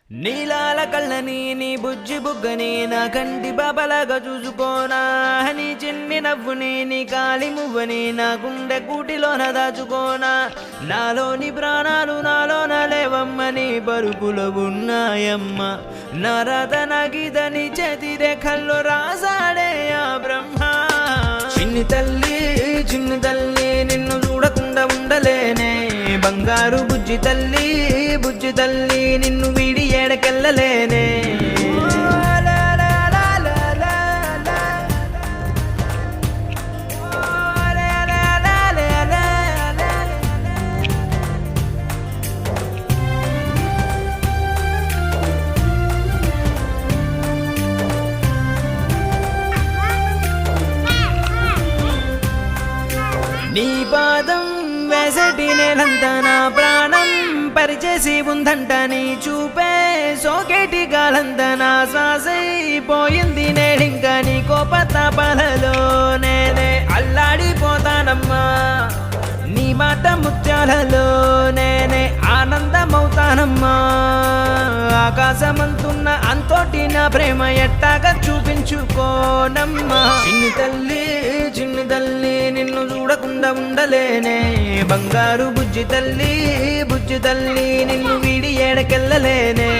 నీలాల కళ్ళని నీ బుజ్జి బుగ్గని నా కంటి బాబలాగా చూసుకోనా, నీ చిన్ని నవ్వుని నీ కాలి మువ్వని నా గుండె కూటిలోన దాచుకోనా. నాలోని ప్రాణాలు నాలోన లేవమ్మని బరుపులో ఉన్నాయమ్మ, నా రాత నా గీత నీ చేతి రేఖల్లో రాసాడే ఆ బ్రహ్మ. చిన్ని తల్లి నిన్ను చూడకుండా ఉండలేనే, బంగారు బుజ్జి తల్లి నిన్ను వీడి ఏడకెళ్ళలేనే. నీ పాదం వేసటి నేలంతా నా ప్రాణం పరిచేసి ఉందంట, నీ చూపే సోకేటి గాలంతా నా శ్వాసైపోయింది నేడింక. నీ కోపతాపాలలో నేనే అల్లాడిపోతానమ్మా, నీ మాట ముత్యాలలో నేనే ఆనందమవుతానమ్మా. ఆకాశమంతున్న అంతోటి నా ప్రేమ ఎట్టాగా చూపించుకోనమ్మా. చిన్ని తల్లి నిన్ను చూడకుండా ఉండలేనే, బంగారు బుజ్జి తల్లి నిన్ను వీడి ఏడకెళ్ళలేనే.